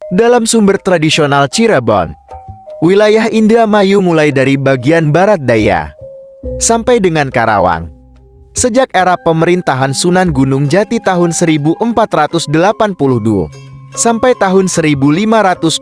Dalam sumber tradisional Cirebon, wilayah Indramayu mulai dari bagian barat daya sampai dengan Karawang. Sejak era pemerintahan Sunan Gunung Jati tahun 1482 sampai tahun 1528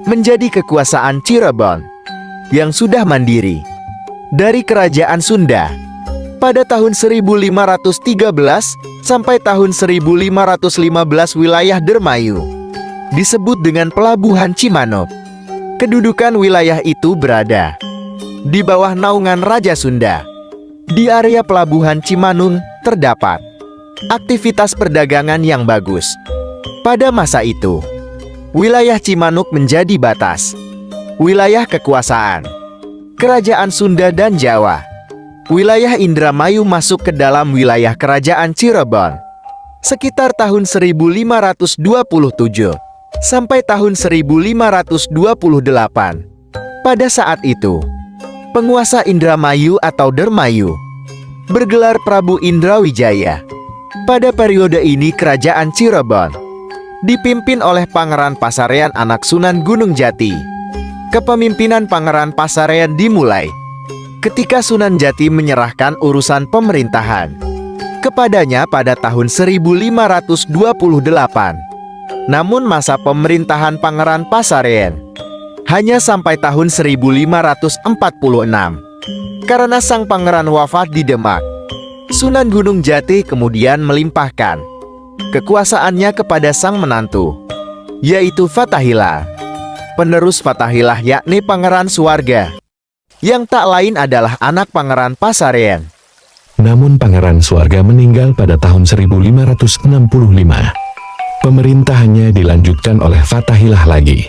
menjadi kekuasaan Cirebon yang sudah mandiri dari Kerajaan Sunda. Pada tahun 1513 sampai tahun 1515 wilayah Dermayu disebut dengan Pelabuhan Cimanuk. Kedudukan wilayah itu berada di bawah naungan Raja Sunda. Di area Pelabuhan Cimanuk terdapat aktivitas perdagangan yang bagus. Pada masa itu, wilayah Cimanuk menjadi batas wilayah kekuasaan Kerajaan Sunda dan Jawa. Wilayah Indramayu masuk ke dalam wilayah Kerajaan Cirebon sekitar tahun 1527 sampai tahun 1528. Pada saat itu, penguasa Indramayu atau Dermayu bergelar Prabu Indrawijaya. Pada periode ini Kerajaan Cirebon dipimpin oleh Pangeran Pasarean anak Sunan Gunung Jati. Kepemimpinan Pangeran Pasarean dimulai ketika Sunan Jati menyerahkan urusan pemerintahan kepadanya pada tahun 1528. Namun masa pemerintahan Pangeran Pasarean hanya sampai tahun 1546. Karena sang pangeran wafat di Demak, Sunan Gunung Jati kemudian melimpahkan kekuasaannya kepada sang menantu, yaitu Fathahillah. Penerus Fathahillah yakni Pangeran Suwarga, yang tak lain adalah anak Pangeran Pasarean. Namun Pangeran Suwarga meninggal pada tahun 1565. Pemerintahannya dilanjutkan oleh Fathahillah lagi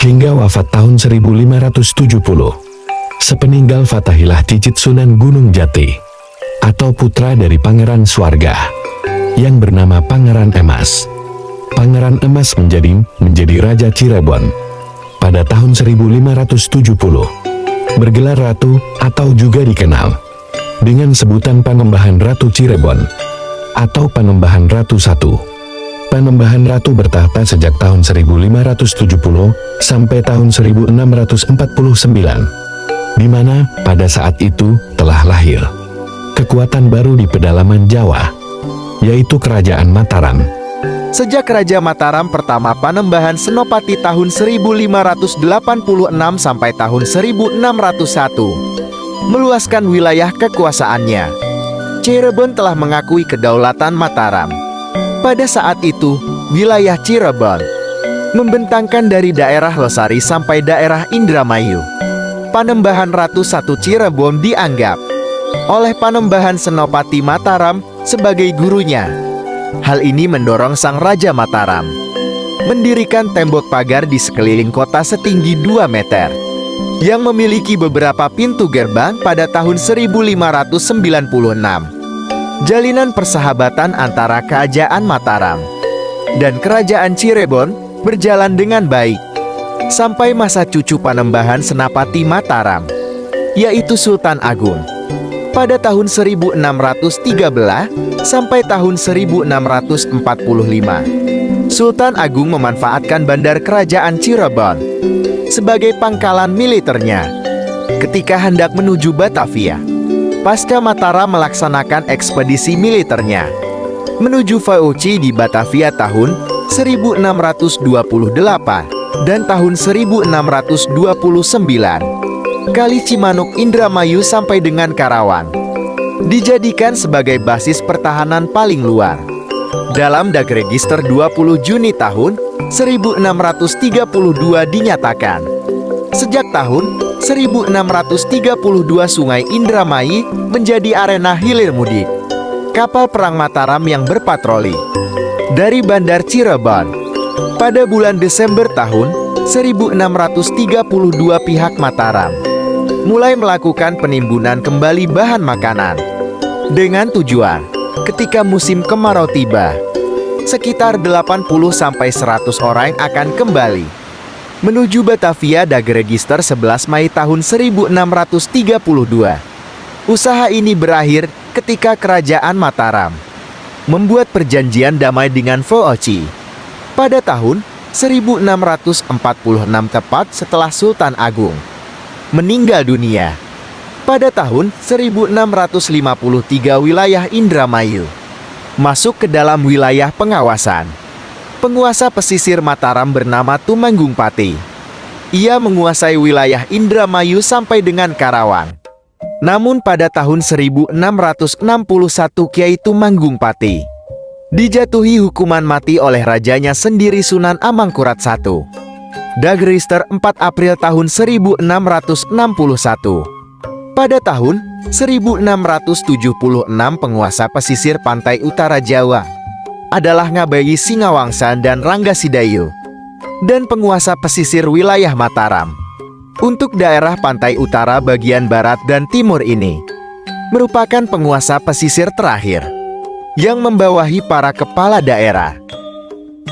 hingga wafat tahun 1570. Sepeninggal Fathahillah cicit Sunan Gunung Jati atau putra dari Pangeran Suwarga yang bernama Pangeran Emas. Pangeran Emas menjadi Raja Cirebon pada tahun 1570. Bergelar Ratu atau juga dikenal dengan sebutan Panembahan Ratu Cirebon atau Panembahan Ratu I. Panembahan Ratu bertahta sejak tahun 1570 sampai tahun 1649, di mana pada saat itu telah lahir kekuatan baru di pedalaman Jawa, yaitu Kerajaan Mataram. Sejak Raja Mataram pertama Panembahan Senopati tahun 1586 sampai tahun 1601 meluaskan wilayah kekuasaannya, Cirebon telah mengakui kedaulatan Mataram. Pada saat itu, wilayah Cirebon membentangkan dari daerah Losari sampai daerah Indramayu. Panembahan Ratu I Cirebon dianggap oleh Panembahan Senopati Mataram sebagai gurunya. Hal ini mendorong sang Raja Mataram mendirikan tembok pagar di sekeliling kota setinggi 2 meter yang memiliki beberapa pintu gerbang pada tahun 1596. Jalinan persahabatan antara Kerajaan Mataram dan Kerajaan Cirebon berjalan dengan baik sampai masa cucu Panembahan Senapati Mataram, yaitu Sultan Agung. Pada tahun 1613 sampai tahun 1645, Sultan Agung memanfaatkan bandar Kerajaan Cirebon sebagai pangkalan militernya ketika hendak menuju Batavia. Pasca Mataram melaksanakan ekspedisi militernya menuju VOC di Batavia tahun 1628 dan tahun 1629. Kali Cimanuk Indramayu sampai dengan Karawang dijadikan sebagai basis pertahanan paling luar. Dalam Dagregister 20 Juni tahun 1632 dinyatakan, sejak tahun 1632 Sungai Indramayu menjadi arena hilir mudik kapal perang Mataram yang berpatroli dari Bandar Cirebon. Pada bulan Desember tahun 1632 pihak Mataram mulai melakukan penimbunan kembali bahan makanan dengan tujuan ketika musim kemarau tiba, sekitar 80-100 orang akan kembali menuju Batavia. Dagregister 11 Mei tahun 1632. Usaha ini berakhir ketika Kerajaan Mataram membuat perjanjian damai dengan VOC Pada tahun 1646 tepat setelah Sultan Agung meninggal dunia, pada tahun 1653 wilayah Indramayu masuk ke dalam wilayah pengawasan penguasa pesisir Mataram bernama Tumenggung Pati. Ia menguasai wilayah Indramayu sampai dengan Karawang. Namun pada tahun 1661 Kiai Tumenggung Pati dijatuhi hukuman mati oleh rajanya sendiri Sunan Amangkurat I. Dagrister 4 April tahun 1661. Pada tahun 1676 penguasa pesisir pantai utara Jawa adalah Ngabayi Singawangsa dan Ranggasidayu, dan penguasa pesisir wilayah Mataram. Untuk daerah pantai utara bagian barat dan timur ini merupakan penguasa pesisir terakhir yang membawahi para kepala daerah.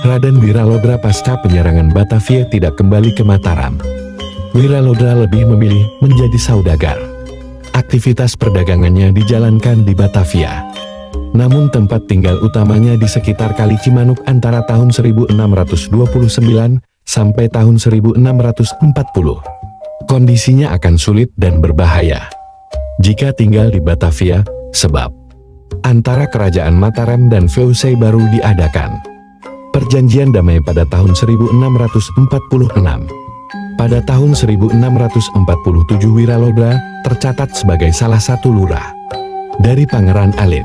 Raden Wiralodra pasca penyerangan Batavia tidak kembali ke Mataram. Wiralodra lebih memilih menjadi saudagar. Aktivitas perdagangannya dijalankan di Batavia. Namun tempat tinggal utamanya di sekitar Kali Cimanuk antara tahun 1629 sampai tahun 1640. Kondisinya akan sulit dan berbahaya jika tinggal di Batavia, sebab antara kerajaan Mataram dan VOC baru diadakan perjanjian damai pada tahun 1646. Pada tahun 1647 Wiralodra tercatat sebagai salah satu lurah dari Pangeran Alit,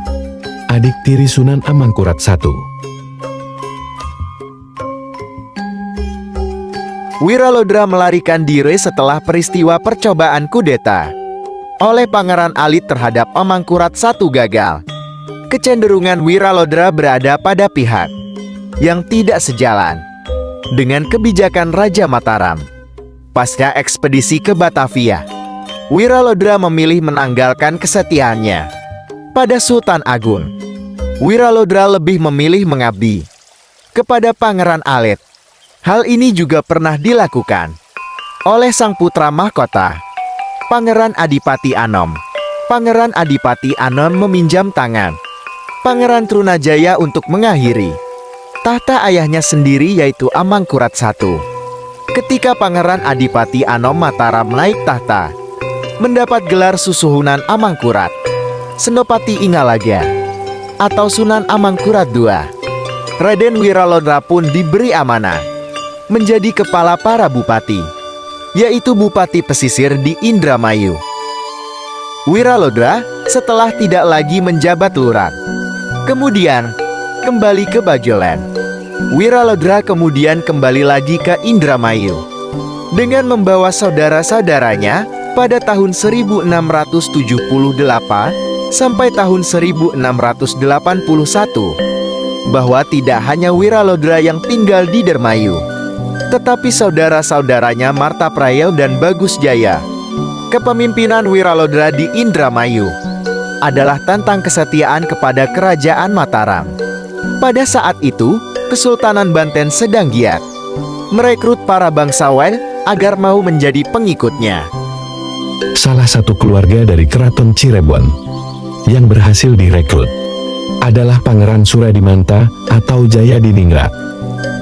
adik tiri Sunan Amangkurat I. Wiralodra melarikan diri setelah peristiwa percobaan kudeta oleh Pangeran Alit terhadap Amangkurat I gagal. Kecenderungan Wiralodra berada pada pihak yang tidak sejalan dengan kebijakan Raja Mataram. Pasca ekspedisi ke Batavia, Wiralodra memilih menanggalkan kesetiaannya pada Sultan Agung. Wiralodra lebih memilih mengabdi kepada Pangeran Alit. Hal ini juga pernah dilakukan oleh sang putra mahkota, Pangeran Adipati Anom. Pangeran Adipati Anom meminjam tangan Pangeran Trunajaya untuk mengakhiri tahta ayahnya sendiri yaitu Amangkurat I. Ketika Pangeran Adipati Anom Mataram naik tahta, mendapat gelar Susuhunan Amangkurat, Senopati Ingalaga, atau Sunan Amangkurat II. Raden Wiralodra pun diberi amanah menjadi kepala para bupati, yaitu Bupati Pesisir di Indramayu. Wiralodra setelah tidak lagi menjabat lurah, kemudian kembali ke Bajolan. Wiralodra kemudian kembali lagi ke Indramayu dengan membawa saudara-saudaranya pada tahun 1678 sampai tahun 1681, bahwa tidak hanya Wiralodra yang tinggal di Dermayu, tetapi saudara-saudaranya Martapraya dan Bagus Jaya. Kepemimpinan Wiralodra di Indramayu adalah tentang kesetiaan kepada Kerajaan Mataram. Pada saat itu, Kesultanan Banten sedang giat merekrut para bangsawan agar mau menjadi pengikutnya. Salah satu keluarga dari Keraton Cirebon yang berhasil direkrut adalah Pangeran Suradimanta atau Jayadiningrat.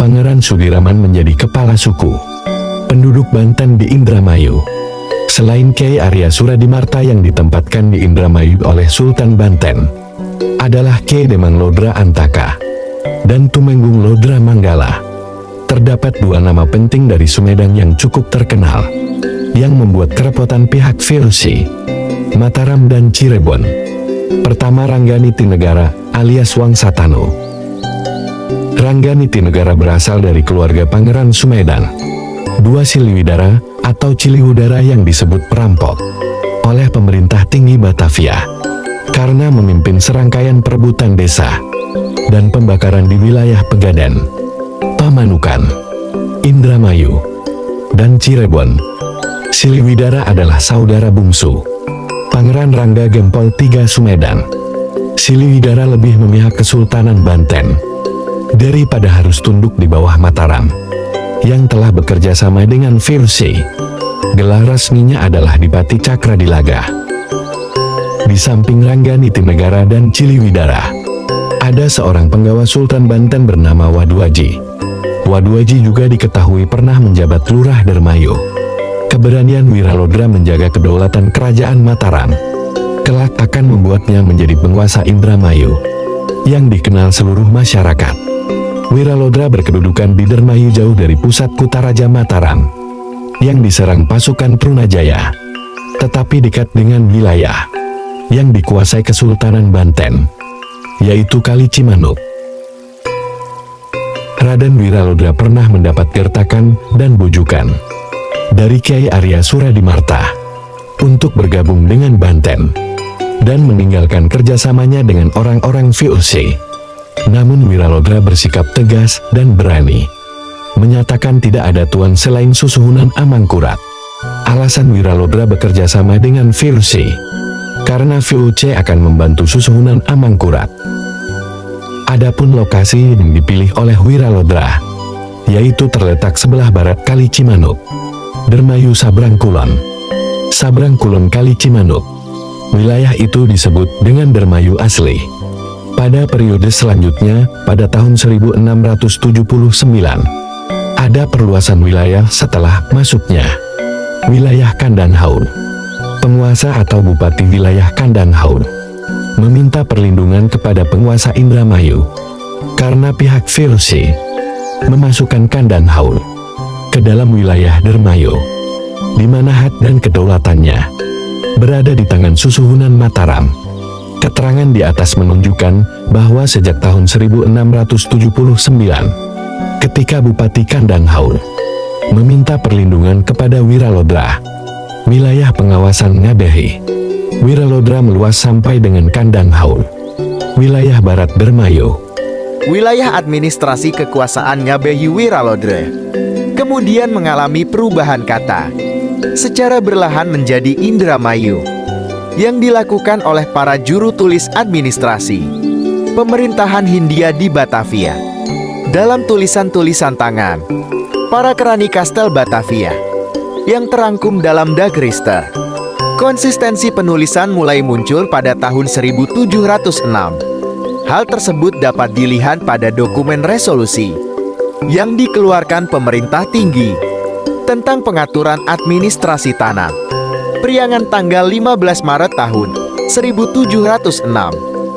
Pangeran Sudiraman menjadi kepala suku penduduk Banten di Indramayu. Selain Kiai Arya Suradimarta yang ditempatkan di Indramayu oleh Sultan Banten, adalah Kiai Demang Lodra Antaka dan Tumenggung Lodra Manggala. Terdapat dua nama penting dari Sumedang yang cukup terkenal, yang membuat kerepotan pihak VOC, Mataram dan Cirebon. Pertama, Rangganitinegara alias Wangsatanu. Rangganitinegara berasal dari keluarga Pangeran Sumedang. Dua, Siliwidara atau Ciliwudara yang disebut perampok oleh pemerintah tinggi Batavia karena memimpin serangkaian perebutan desa dan pembakaran di wilayah Pegaden, Pamanukan, Indramayu, dan Cirebon. Siliwidara adalah saudara bungsu Pangeran Rangga Gempol III Sumedang. Siliwidara lebih memihak Kesultanan Banten daripada harus tunduk di bawah Mataram yang telah bekerja sama dengan VOC. Gelar resminya adalah Dipati Cakradilaga. Di samping Rangganitinegara dan Ciliwidara, Ada seorang penggawa Sultan Banten bernama Waduaji. Waduaji juga diketahui pernah menjabat lurah Dermayu. Keberanian Wiralodra menjaga kedaulatan kerajaan Mataram kelak akan membuatnya menjadi penguasa Indramayu yang dikenal seluruh masyarakat. Wiralodra berkedudukan di Dermayu jauh dari pusat Kutaraja Mataram yang diserang pasukan Trunajaya, tetapi dekat dengan wilayah yang dikuasai Kesultanan Banten, yaitu Kali Cimanuk. Raden Wiralodra pernah mendapat gertakan dan bujukan dari Kiai Arya Suradimarta untuk bergabung dengan Banten dan meninggalkan kerjasamanya dengan orang-orang VOC. Namun Wiralodra bersikap tegas dan berani, menyatakan tidak ada tuan selain Susuhunan Amangkurat. Alasan Wiralodra bekerja sama dengan VOC, karena VOC akan membantu Susuhunan Amangkurat. Adapun lokasi yang dipilih oleh Wiralodra, yaitu terletak sebelah barat Kali Cimanuk, Dermayu Sabrang Kulon. Sabrang Kulon Kali Cimanuk. Wilayah itu disebut dengan Dermayu asli. Pada periode selanjutnya, pada tahun 1679, ada perluasan wilayah setelah masuknya wilayah Kandanhaur. Penguasa atau bupati wilayah Kandanhaur meminta perlindungan kepada penguasa Indramayu karena pihak VOC memasukkan Kandanhaur ke dalam wilayah Dermayu, di mana hak dan kedaulatannya berada di tangan Susuhunan Mataram. Keterangan di atas menunjukkan bahwa sejak tahun 1679, ketika Bupati Kandanhaur meminta perlindungan kepada Wiralodra, wilayah pengawasan Ngabehi Wiralodra meluas sampai dengan Kandanhaur, wilayah barat Dermayu. Wilayah administrasi kekuasaan Ngabehi Wiralodra kemudian mengalami perubahan kata secara berlahan menjadi Indramayu yang dilakukan oleh para juru tulis administrasi pemerintahan Hindia di Batavia. Dalam tulisan-tulisan tangan para kerani Kastel Batavia yang terangkum dalam Dagrister, konsistensi penulisan mulai muncul pada tahun 1706. Hal tersebut dapat dilihat pada dokumen resolusi yang dikeluarkan pemerintah tinggi tentang pengaturan administrasi tanah, Priangan tanggal 15 Maret tahun 1706.